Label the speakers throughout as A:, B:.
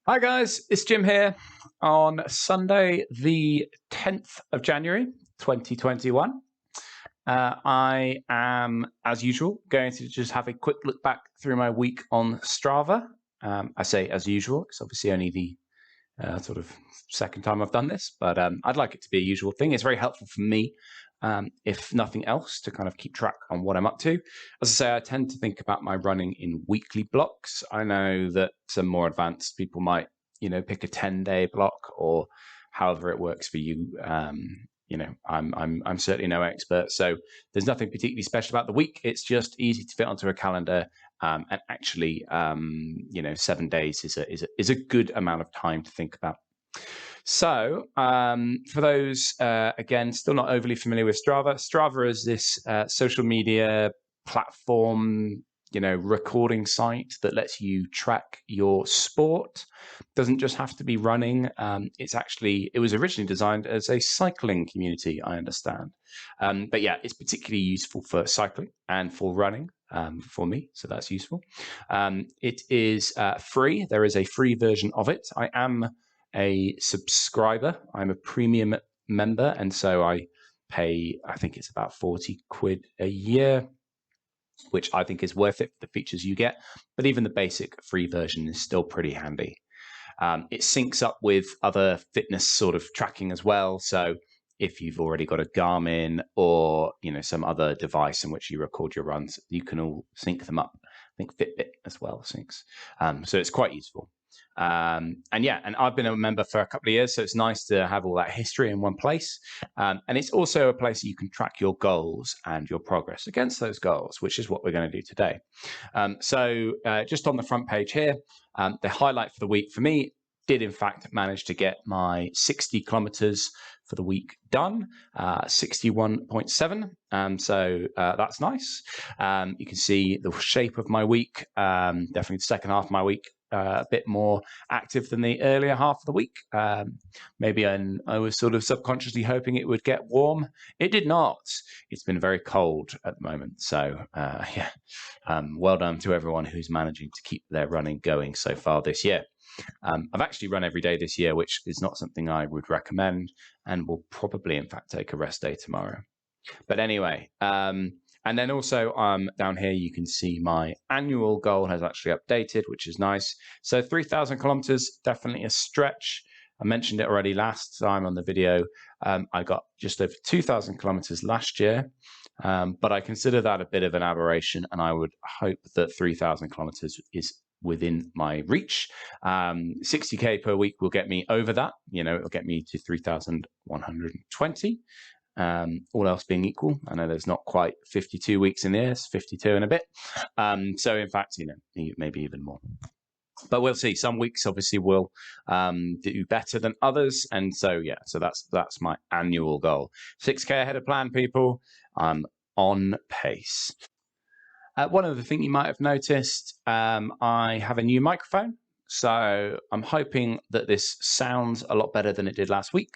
A: Hi guys, it's Jim here on Sunday, the 10th of January, 2021. I am, as usual, going to just have a quick look back through my week on Strava. I say as usual, it's obviously only the sort of second time I've done this, but I'd like it to be a usual thing. It's very helpful for me, if nothing else, to kind of keep track on what I'm up to. As I say, I tend to think about my running in weekly blocks. I know that some more advanced people might, pick a 10-day block or however it works for you. I'm certainly no expert, so there's nothing particularly special about the week. It's just easy to fit onto a calendar. And actually, 7 days is a good amount of time to think about. So, for those again still not overly familiar with Strava, Strava is this social media platform, recording site that lets you track your sport. Doesn't just have to be running. It was originally designed as a cycling community, I understand. But yeah, it's particularly useful for cycling and for running. For me, so that's useful. It is free. There is a free version of it. I am a subscriber. I'm a premium member, and so I pay, I think it's about 40 quid a year, which I think is worth it for the features you get. But even the basic free version is still pretty handy. It syncs up with other fitness sort of tracking as well. So if you've already got a Garmin or some other device in which you record your runs, you can all sync them up. I think Fitbit as well syncs. So it's quite useful. And I've been a member for a couple of years, so it's nice to have all that history in one place. And it's also a place you can track your goals and your progress against those goals, which is what we're going to do today. Just on the front page here, the highlight for the week for me did in fact manage to get my 60 kilometers for the week done, 61.7. So that's nice. You can see the shape of my week, definitely the second half of my week, a bit more active than the earlier half of the week. Maybe I was sort of subconsciously hoping it would get warm. It did not. It's been very cold at the moment. So well done to everyone who's managing to keep their running going so far this year. I've actually run every day this year, which is not something I would recommend, and will probably, in fact, take a rest day tomorrow. But anyway, and then also down here, you can see my annual goal has actually updated, which is nice. So 3,000 kilometers, definitely a stretch. I mentioned it already last time on the video. I got just over 2,000 kilometers last year, but I consider that a bit of an aberration, and I would hope that 3,000 kilometers is within my reach. 60k per week will get me over that. It'll get me to 3,120. All else being equal. I know there's not quite 52 weeks in the year, it's 52 and a bit. So in fact, maybe even more. But we'll see. Some weeks obviously will do better than others, and so that's my annual goal. 6k ahead of plan, people. I'm on pace. One other thing you might have noticed, I have a new microphone, so I'm hoping that this sounds a lot better than it did last week.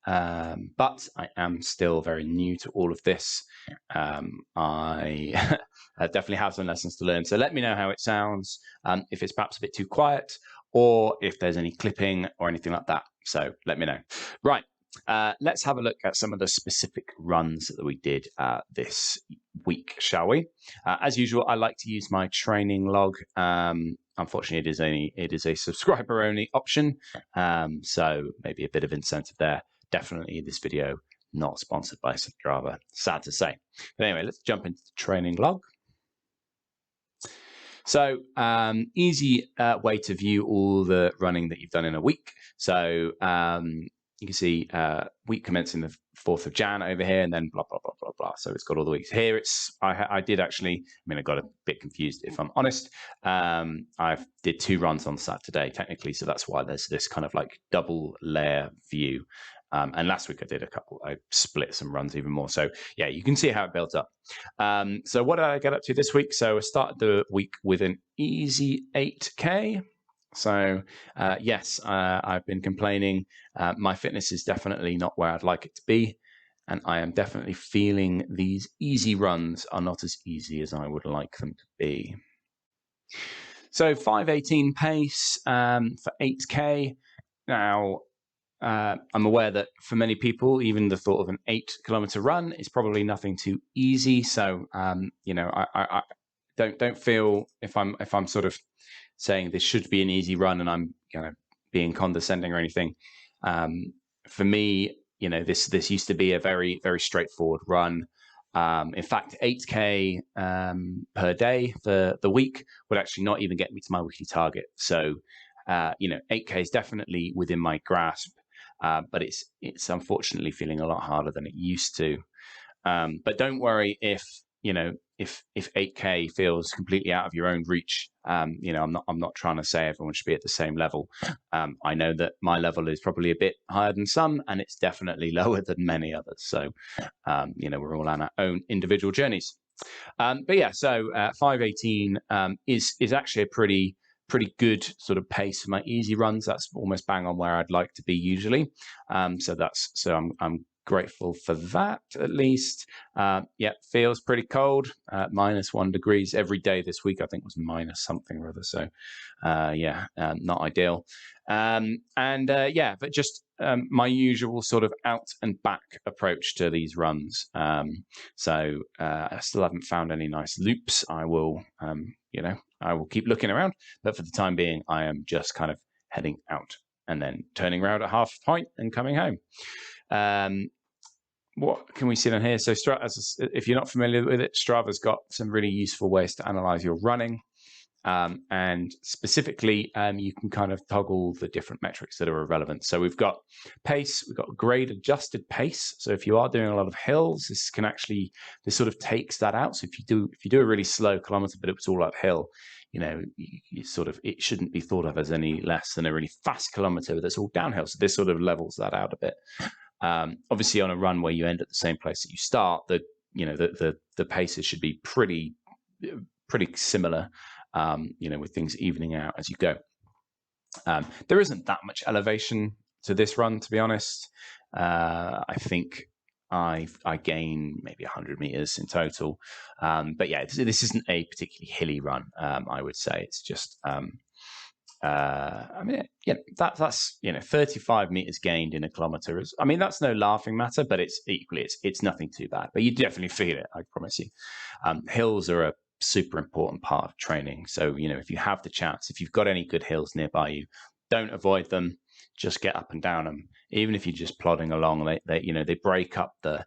A: But I am still very new to all of this. I definitely have some lessons to learn. So let me know how it sounds, if it's perhaps a bit too quiet, or if there's any clipping or anything like that. So let me know. Right. Let's have a look at some of the specific runs that we did this week, shall we? As usual, I like to use my training log. Unfortunately, it is a subscriber only option, so maybe a bit of incentive there. Definitely, this video not sponsored by Strava, sad to say. But anyway, let's jump into the training log. So easy way to view all the running that you've done in a week. So you can see week commencing the 4th of Jan over here, and then blah, blah, blah, blah, blah. So it's got all the weeks here. I did actually, I got a bit confused, if I'm honest. I did 2 runs on Saturday, technically, so that's why there's this kind of like double layer view. And last week I did I split some runs even more. So yeah, you can see how it built up. So what did I get up to this week? So I started the week with an easy 8K. So yes, I've been complaining. My fitness is definitely not where I'd like it to be. And I am definitely feeling these easy runs are not as easy as I would like them to be. So 5:18 pace for 8K. Now, I'm aware that for many people, even the thought of an 8-kilometer run is probably nothing too easy. So, I don't feel if I'm sort of saying this should be an easy run and I'm being condescending or anything. For me, this used to be a very, very straightforward run. In fact, 8K per day for the week would actually not even get me to my weekly target. So, 8K is definitely within my grasp, but it's unfortunately feeling a lot harder than it used to. But don't worry if 8K feels completely out of your own reach. I'm not trying to say everyone should be at the same level. I know that my level is probably a bit higher than some, and it's definitely lower than many others. So, we're all on our own individual journeys. But yeah, so 5:18 is actually a pretty good sort of pace for my easy runs. That's almost bang on where I'd like to be usually. So I'm grateful for that at least. Feels pretty cold. -1 degrees every day this week. I think was minus something or other. So not ideal. But just my usual sort of out and back approach to these runs. So I still haven't found any nice loops. I will keep looking around, but for the time being, I am just kind of heading out and then turning around at half point and coming home. What can we see on here? So if you're not familiar with it, Strava's got some really useful ways to analyze your running. And specifically, you can kind of toggle the different metrics that are relevant. So we've got pace, we've got grade adjusted pace. So if you are doing a lot of hills, this sort of takes that out. So if you do a really slow kilometer, but it's all uphill, it shouldn't be thought of as any less than a really fast kilometer that's all downhill. So this sort of levels that out a bit. Obviously, on a run where you end at the same place that you start, the paces should be pretty similar. With things evening out as you go. There isn't that much elevation to this run, to be honest. I think I gain maybe 100 meters in total. But yeah, this isn't a particularly hilly run. I would say it's just. That's 35 meters gained in a kilometer that's no laughing matter, but it's nothing too bad. But you definitely feel it, I promise you. Hills are a super important part of training. So, if you have the chance, if you've got any good hills nearby you, don't avoid them. Just get up and down them. Even if you're just plodding along, they break up the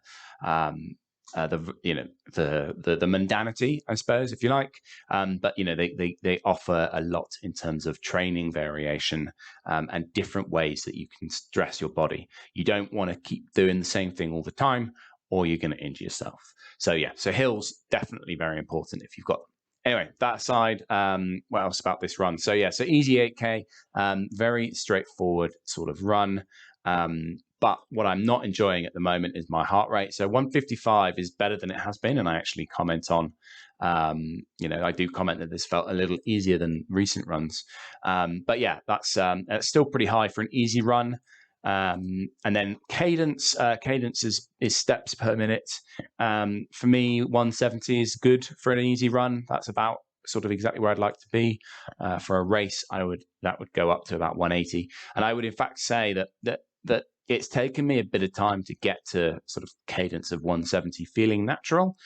A: mundanity, I suppose, if you like. But they offer a lot in terms of training variation and different ways that you can stress your body. You don't want to keep doing the same thing all the time, or you're going to injure yourself. So hills definitely very important if you've got them. Anyway, that aside, what else about this run? So easy 8K, very straightforward sort of run. But what I'm not enjoying at the moment is my heart rate. So 155 is better than it has been, and I actually comment on, I do comment that this felt a little easier than recent runs. But yeah, that's still pretty high for an easy run. And then cadence is steps per minute. For me, 170 is good for an easy run. That's about sort of exactly where I'd like to be. For a race, that would go up to about 180. And I would in fact say that it's taken me a bit of time to get to sort of cadence of 170 feeling natural.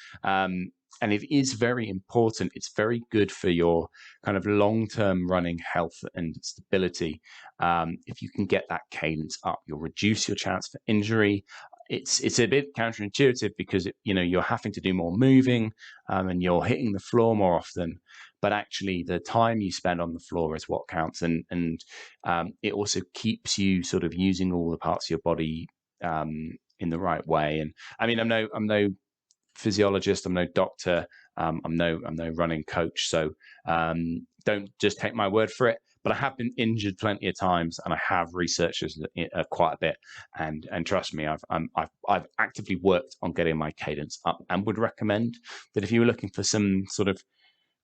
A: And it is very important. It's very good for your kind of long-term running health and stability. If you can get that cadence up, you'll reduce your chance for injury. It's a bit counterintuitive because you're having to do more moving and you're hitting the floor more often. But actually, the time you spend on the floor is what counts, and it also keeps you sort of using all the parts of your body in the right way. And I'm no physiologist, I'm no doctor, I'm no running coach, so don't just take my word for it. But I have been injured plenty of times, and I have researched quite a bit. And trust me, I've actively worked on getting my cadence up, and would recommend that if you were looking for some sort of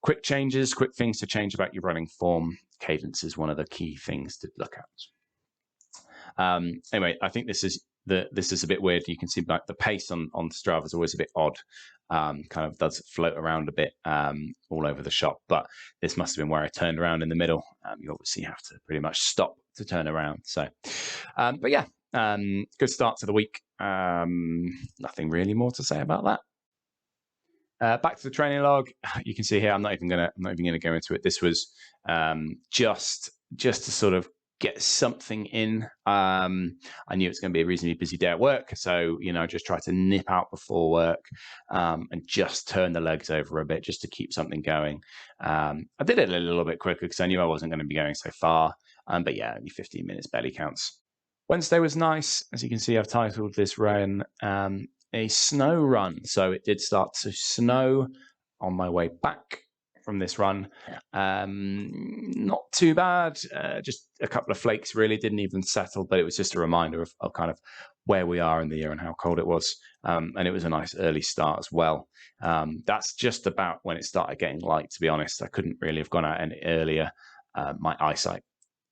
A: quick things to change about your running form, cadence is one of the key things to look at. Anyway, I think this is this is a bit weird. You can see like the pace on Strava is always a bit odd. Kind of does float around a bit all over the shop, but this must have been where I turned around in the middle. You obviously have to pretty much stop to turn around. So, but yeah, good start to the week. Nothing really more to say about that. Back to the training log. You can see here. I'm not even gonna go into it. This was just to sort of get something in. I knew it was going to be a reasonably busy day at work, so just try to nip out before work and just turn the legs over a bit, just to keep something going. I did it a little bit quicker because I knew I wasn't going to be going so far. But yeah, only 15 minutes barely counts. Wednesday was nice. As you can see, I've titled this run a snow run. So it did start to snow on my way back from this run. Not too bad, just a couple of flakes really, didn't even settle, but it was just a reminder of kind of where we are in the year and how cold it was. And it was a nice early start as well. That's just about when it started getting light, to be honest. I couldn't really have gone out any earlier. My eyesight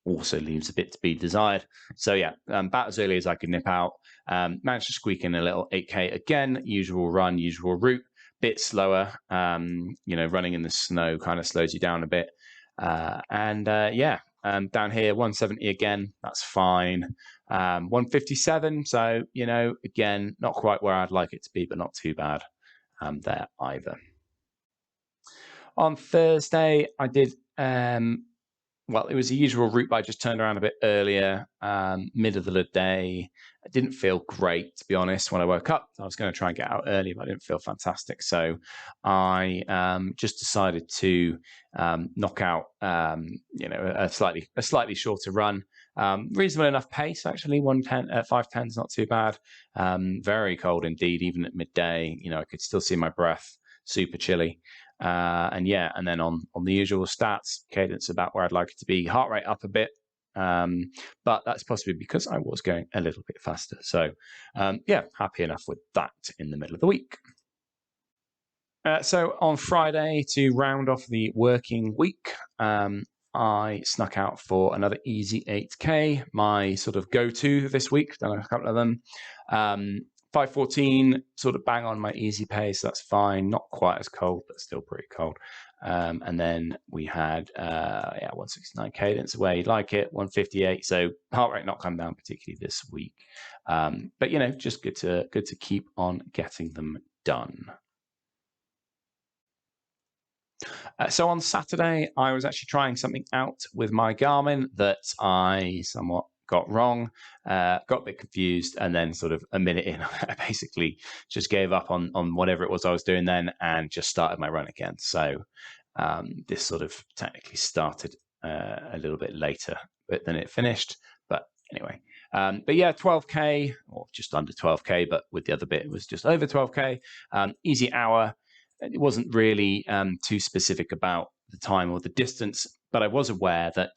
A: also leaves a bit to be desired. So yeah, about as early as I could nip out. Managed to squeak in a little 8K again, usual run, usual route, bit slower. Running in the snow kind of slows you down a bit. Down here, 170 again, that's fine. 157, so, again, not quite where I'd like it to be, but not too bad there either. On Thursday, I did it was the usual route, but I just turned around a bit earlier, middle of the day. I didn't feel great, to be honest, when I woke up. I was going to try and get out early, but I didn't feel fantastic. So I just decided to knock out, a slightly shorter run. Reasonable enough pace, actually. 5:10 is not too bad. Very cold indeed, even at midday. I could still see my breath, super chilly. And then on the usual stats, cadence about where I'd like it to be, heart rate up a bit, but that's possibly because I was going a little bit faster. So happy enough with that in the middle of the week. So on Friday, to round off the working week, I snuck out for another easy 8K, my sort of go-to this week. Done a couple of them. 5:14, sort of bang on my easy pace. That's fine. Not quite as cold, but still pretty cold. And then we had 169 cadence where you'd like it, 158. So heart rate not come down particularly this week. But just good to keep on getting them done. So on Saturday, I was actually trying something out with my Garmin that I somewhat got wrong, got a bit confused, and then sort of a minute in, I basically just gave up on whatever it was I was doing then and just started my run again. So this sort of technically started a little bit later than it finished. But anyway, 12K, or just under 12K, but with the other bit, it was just over 12K. Easy hour. It wasn't really too specific about the time or the distance, but I was aware that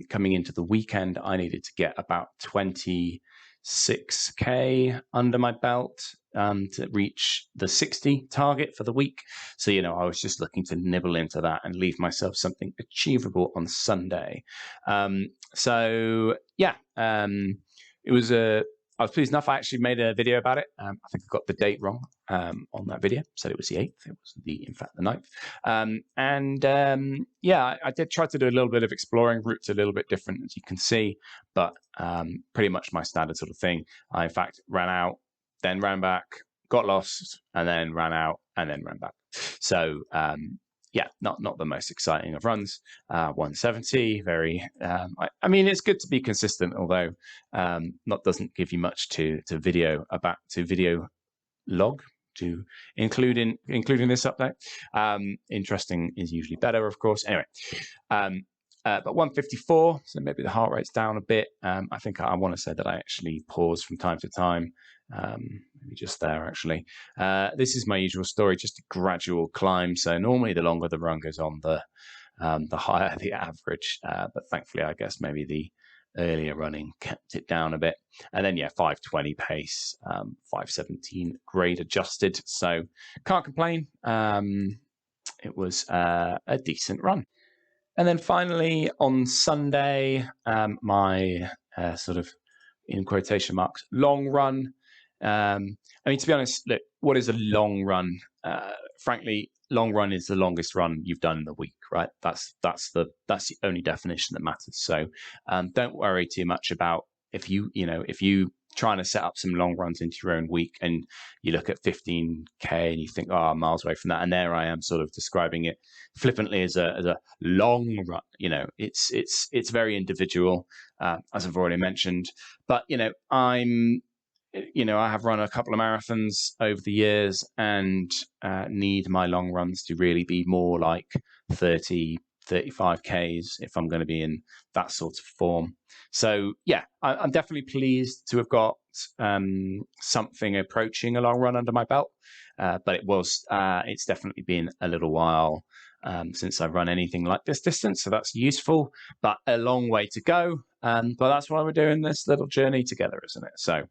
A: coming into the weekend, I needed to get about 26K under my belt to reach the 60 target for the week. So, I was just looking to nibble into that and leave myself something achievable on Sunday. It was I was pleased enough. I actually made a video about it. I think I got the date wrong on that video. Said it was the 8th. It was in fact, the 9th. I did try to do a little bit of exploring. Routes a little bit different, as you can see, but pretty much my standard sort of thing. I, in fact, ran out, then ran back, got lost, and then ran out, and then ran back. So, not the most exciting of runs. 170, very. It's good to be consistent, although doesn't give you much to video log to include in this update. Interesting is usually better, of course. Anyway, but 154, so maybe the heart rate's down a bit. I think I want to say that I actually pause from time to time. Maybe just there, actually. This is my usual story, just a gradual climb. So normally the longer the run goes on, the higher the average. But thankfully, I guess maybe the earlier running kept it down a bit. And then, 5:20 pace, 5:17 grade adjusted. So can't complain. It was a decent run. And then finally on Sunday, my sort of in quotation marks, long run. I mean, to be honest, look, what is a long run? Frankly, long run is the longest run you've done in the week, right? That's the only definition that matters. So don't worry too much about if you trying to set up some long runs into your own week and you look at 15k and you think, oh, I'm miles away from that, and there I am sort of describing it flippantly as a long run. It's very individual, as I've already mentioned. But I have run a couple of marathons over the years and need my long runs to really be more like 30, 35Ks if I'm going to be in that sort of form. So, yeah, I'm definitely pleased to have got something approaching a long run under my belt. But it's definitely been a little while since I've run anything like this distance. So that's useful, but a long way to go. But that's why we're doing this little journey together, isn't it? So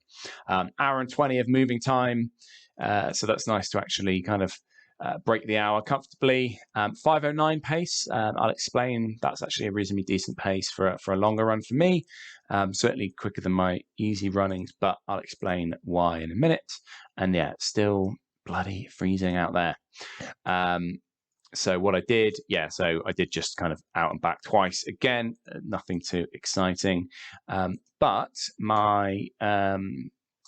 A: hour and 20 of moving time. So that's nice to actually kind of break the hour comfortably. 5:09 pace. I'll explain. That's actually a reasonably decent pace for a longer run for me. Certainly quicker than my easy runnings, but I'll explain why in a minute. And yeah, it's still bloody freezing out there. So what I did, so I did just kind of out and back twice again, nothing too exciting. But my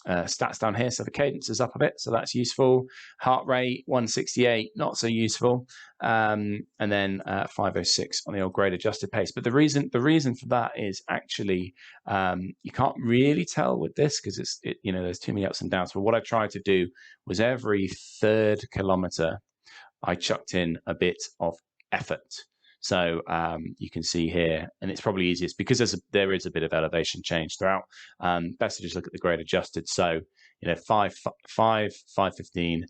A: stats down here, so the cadence is up a bit, so that's useful. Heart rate 168, not so useful. And then 506 on the old grade adjusted pace. But the reason for that is actually you can't really tell with this because there's too many ups and downs. But what I tried to do was every third kilometer I chucked in a bit of effort. So you can see here, and it's probably easiest because there is a bit of elevation change throughout. Best to just look at the grade adjusted. So 5:15,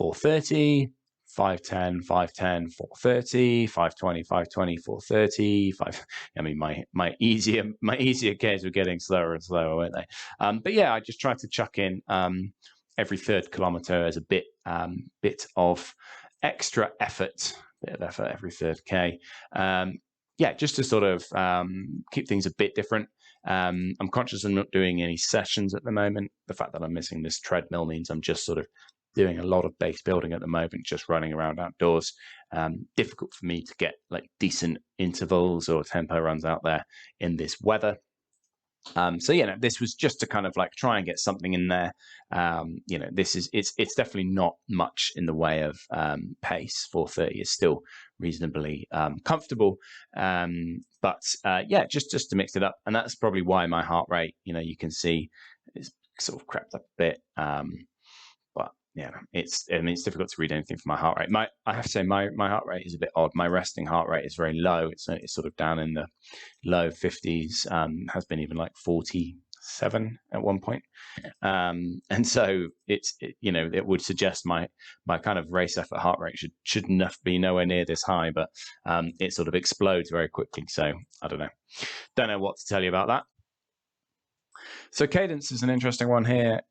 A: 4:30, 5:10, 5:10, 4:30, 5:20, 5:20, 4:30. I mean, my easier Ks were getting slower and slower, weren't they? But yeah, I just tried to chuck in every third kilometer as a bit of extra effort, every third K. Just to sort of keep things a bit different. I'm conscious I'm not doing any sessions at the moment. The fact that I'm missing this treadmill means I'm just sort of doing a lot of base building at the moment, just running around outdoors. Difficult for me to get like decent intervals or tempo runs out there in this weather. This was just to kind of like try and get something in there. It's definitely not much in the way of pace. 4:30 is still reasonably comfortable, but just to mix it up, and that's probably why my heart rate, you can see, is sort of crept up a bit. But yeah, it's difficult to read anything from my heart rate. I have to say my heart rate is a bit odd. My resting heart rate is very low. It's sort of down in the low 50s. Has been even like 47 at one point. And so it would suggest my kind of race effort heart rate should be nowhere near this high, but it sort of explodes very quickly. So I don't know what to tell you about that. So cadence is an interesting one here.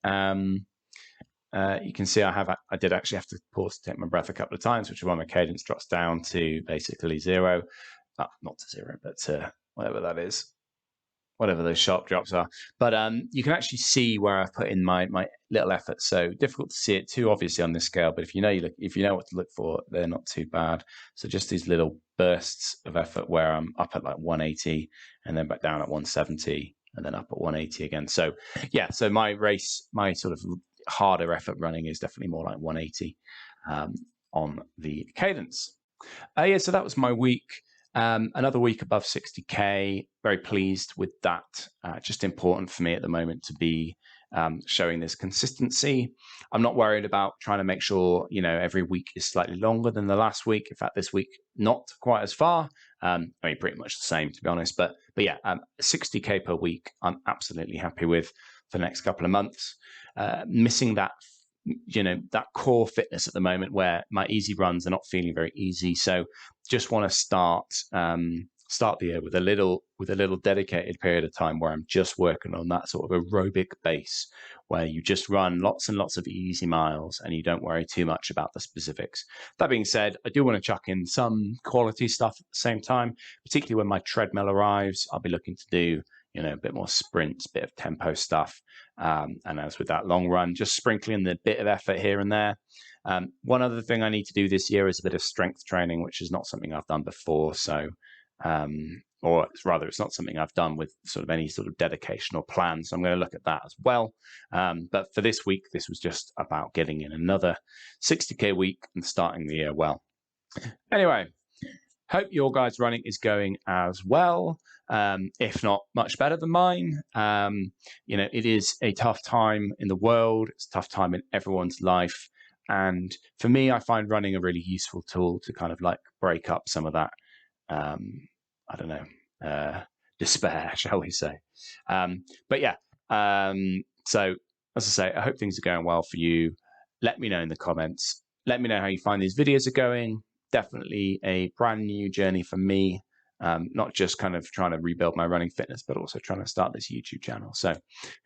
A: You can see I did actually have to pause to take my breath a couple of times, which is why my cadence drops down to basically zero. Not to zero, but to whatever that is, whatever those sharp drops are. But you can actually see where I've put in my little effort. So difficult to see it too obviously on this scale, but if you know what to look for, they're not too bad. So just these little bursts of effort where I'm up at like 180 and then back down at 170 and then up at 180 again. So yeah, so my sort of harder effort running is definitely more like 180 on the cadence. So that was my week. Another week above 60k. Very pleased with that. Just important for me at the moment to be showing this consistency. I'm not worried about trying to make sure every week is slightly longer than the last week. In fact, this week not quite as far. Pretty much the same, to be honest. But yeah, 60k per week. I'm absolutely happy with for the next couple of months. Missing that core fitness at the moment where my easy runs are not feeling very easy. So just want to start start the year with a little dedicated period of time where I'm just working on that sort of aerobic base, where you just run lots and lots of easy miles and you don't worry too much about the specifics. That being said, I do want to chuck in some quality stuff at the same time, particularly when my treadmill arrives. I'll be looking to do, you know, a bit more sprints, bit of tempo stuff. And as with that long run, just sprinkling the bit of effort here and there. One other thing I need to do this year is a bit of strength training, which is not something I've done before. So, or rather, it's not something I've done with sort of any sort of dedication or plan. So I'm going to look at that as well. But for this week, this was just about getting in another 60K week and starting the year well. Anyway, hope your guys' running is going as well. If not much better than mine. You know, it is a tough time in the world. It's a tough time in everyone's life. And for me, I find running a really useful tool to kind of like break up some of that, I don't know, despair, shall we say. But yeah, so as I say, I hope things are going well for you. Let me know in the comments. Let me know how you find these videos are going. Definitely a brand new journey for me. Not just kind of trying to rebuild my running fitness, but also trying to start this YouTube channel. So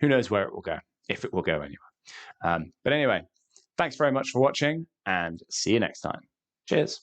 A: who knows where it will go, if it will go anywhere. But anyway, thanks very much for watching and see you next time. Cheers.